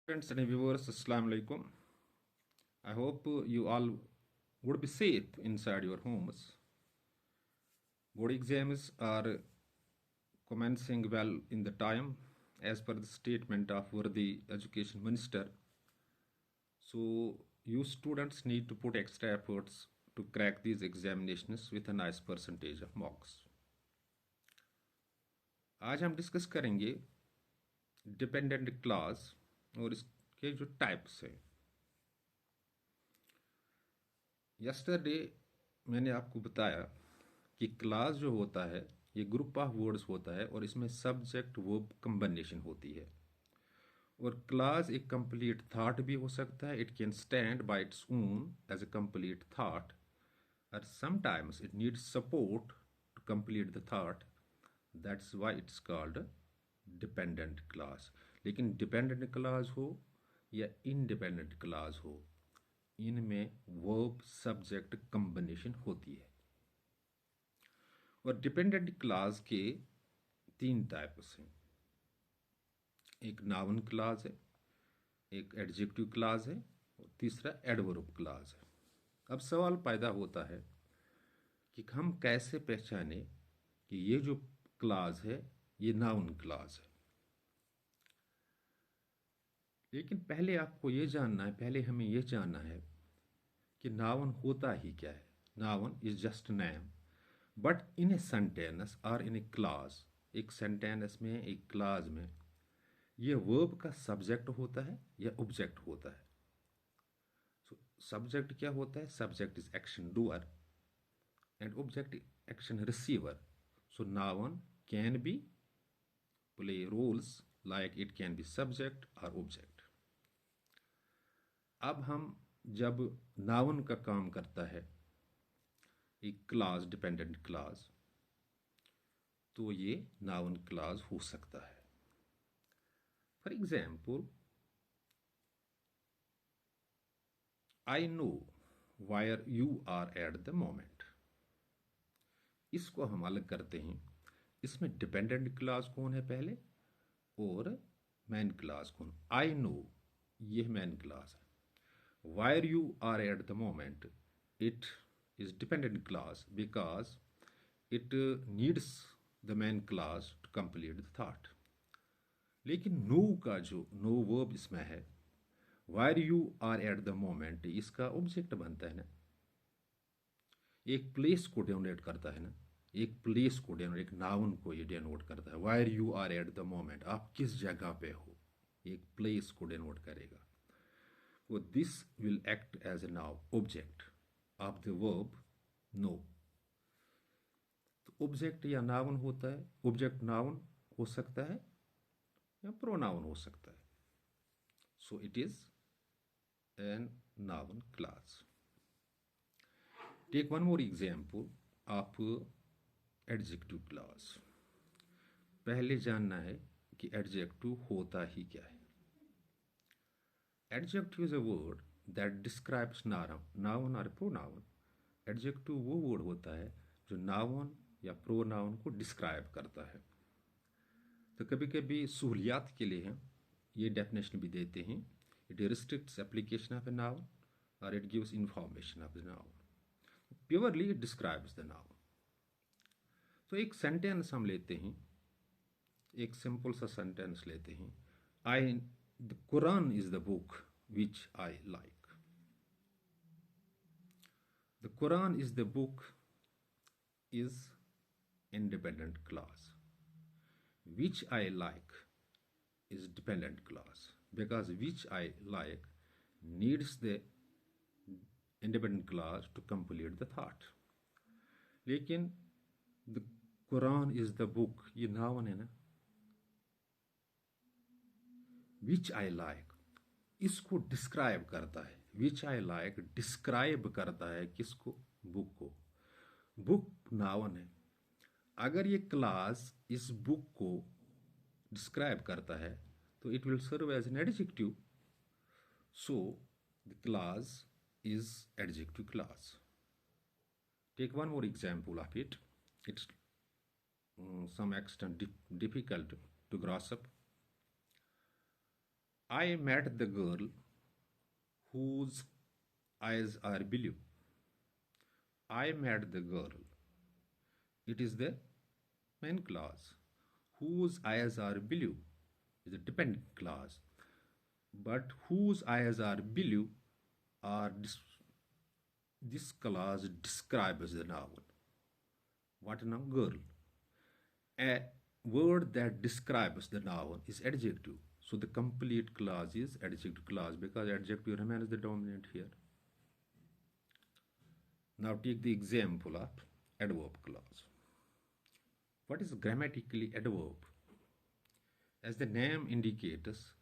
Friends and viewers, Assalamu alaikum. I hope you all would be safe inside your homes. Board exams are commencing well in the time, as per the statement of worthy Education Minister. So, you students need to put extra efforts to crack these examinations with a nice percentage of marks. आज हम discuss करेंगे dependent class और इसके जो types हैं। Yesterday मैंने आपको बताया कि क्लास जो होता है ये ग्रुप ऑफ वर्ड्स होता है और इसमें सब्जेक्ट वर्ब कम्बिनेशन होती है। और क्लास एक कंप्लीट थाट भी हो सकता है। It can stand by its own as a complete thought और sometimes it needs support to complete the thought. That's why it's called dependent clause. लेकिन डिपेंडेंट क्लास हो या इनडिपेंडेंट क्लास हो, इनमें वर्ब सब्जेक्ट कम्बिनेशन होती है। और dependent class के तीन टाइप्स हैं। एक नाउन क्लास है, एक एडजेक्टिव क्लास है और तीसरा एडवर्ब क्लास है। अब सवाल पैदा होता है कि हम कैसे पहचाने कि ये जो क्लास है ये नाउन क्लास है। लेकिन पहले आपको ये जानना है, पहले हमें ये जानना है कि नाउन होता ही क्या है। Noun is just name, but in a sentence और इन ए क्लास, एक सेंटेंस में एक क्लास में ये वर्ब का सब्जेक्ट होता है या ऑब्जेक्ट होता है। सो सब्जेक्ट क्या होता है? Subject is action doer and object action receiver. So noun can be play roles like it can be subject और ऑब्जेक्ट। अब हम जब नाउन का काम करता है एक क्लास, डिपेंडेंट क्लास, तो ये नाउन क्लास हो सकता है। For example, I know where you are at the moment. इसको हम अलग करते हैं। इसमें डिपेंडेंट क्लास कौन है पहले और मैन क्लास कौन? आई नो ये मैन क्लास है। Where you are at the moment, it is dependent class because it needs the main class to complete the thought. लेकिन नो का जो नो वर्ब इसमें है, where you are at the moment, इसका object बनता है ना, एक प्लेस को डेनोट करता है ना, एक प्लेस को डेनोट, एक नाउन को ये डेनोट करता है। Where you are at the moment, आप किस जगह पे हो, एक प्लेस को डेनोट करेगा। वो this will act as a noun object of the verb know. तो ऑब्जेक्ट या नाउन होता है। ऑब्जेक्ट नाउन हो सकता है या प्रोनाउन हो सकता है। So it is an noun class. Take one more example of adjective class. पहले जानना है कि एडजेक्टिव होता ही क्या है। Adjective is a word that describes noun और प्रोनाउन। एडजेक्टिव वो वर्ड होता है जो नाउन या प्रोनाउन को डिस्क्राइब करता है। तो कभी कभी सहूलियात के लिए हम ये डेफिनेशन भी देते हैं। It restricts application of a noun और it gives information of the noun. Purely it describes the noun. तो एक सेंटेंस हम लेते हैं, एक सिंपल सा सेंटेंस लेते हैं। I the Quran is the book which I like. The Quran is the book is independent clause. Which I like is dependent clause because which I like needs the independent clause to complete the thought. लेकिन the Quran is the book ये noun है ना। which I like इसको describe करता है। विच I like describe करता है किसको? बुक को। बुक नाउन है। अगर ये क्लास इस बुक को डिस्क्राइब करता है तो it will serve as an adjective. So the class is adjective class. Take one more example of it. It's some extent difficult to grasp. I met the girl whose eyes are blue. I met the girl. It is the main clause. Whose eyes are blue is a dependent clause. But whose eyes are blue are this clause describes the noun. What a noun? Girl. A word that describes the noun is adjective. So the complete clause is adjective clause because adjective remains the dominant here. Now take the example of adverb clause. What is grammatically adverb? As the name indicates,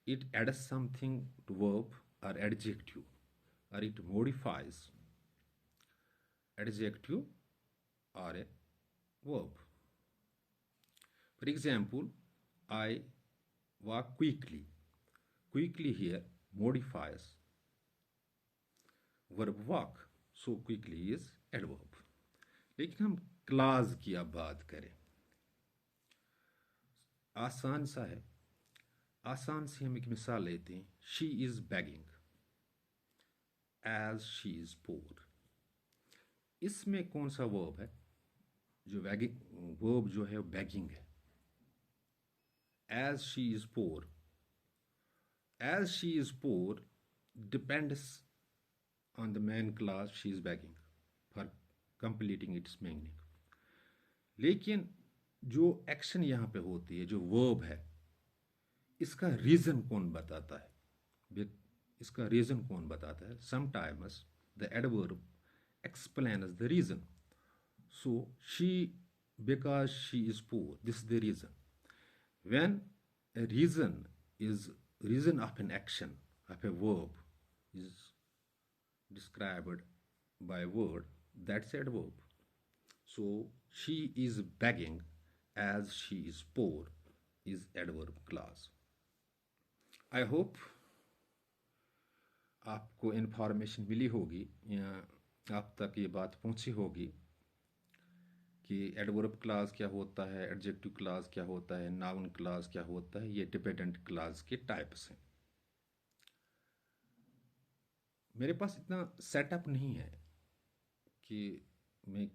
it adds something to verb or adjective, or it modifies adjective or a verb. For example, I walk quickly. Quickly here modifies verb walk. So quickly is adverb. लेकिन हम clause की अब बात करें, आसान सा है। आसान से हम एक मिसाल लेते हैं। She is begging as she is poor. इसमें कौन सा वर्ब है? जो वर्ब जो है वो बैगिंग है। As she is poor, as she is poor depends on the main class she is begging for completing its meaning. लेकिन जो एक्शन यहाँ पे होती है, जो वर्ब है, इसका रीजन कौन बताता है? इसका रीजन कौन बताता है? Sometimes the adverb explains the reason. So she, because she is poor, this is the reason. When a reason is reason of an action of a verb is described by a word, that's adverb. So she is begging as she is poor is adverb clause. I hope आपको information मिली होगी या आप तक ये बात पहुंची होगी कि एडवर्ब क्लास क्या होता है, एडजेक्टिव क्लास क्या होता है, नाउन क्लास क्या होता है, ये डिपेंडेंट क्लास के टाइप्स हैं। मेरे पास इतना सेटअप नहीं है कि मैं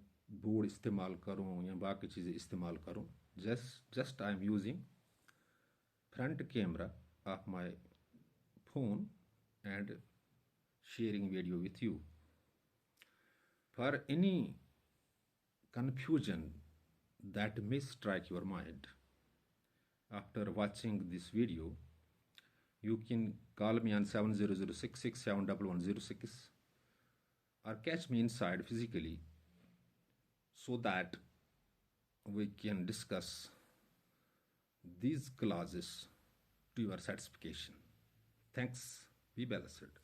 बोर्ड इस्तेमाल करूं या बाकी चीज़ें इस्तेमाल करूं। Just I am using front camera off my phone and sharing video with you. For any confusion that may strike your mind after watching this video, you can call me on 7006671106 or catch me inside physically so that we can discuss these clauses to your satisfaction. Thanks. Be blessed.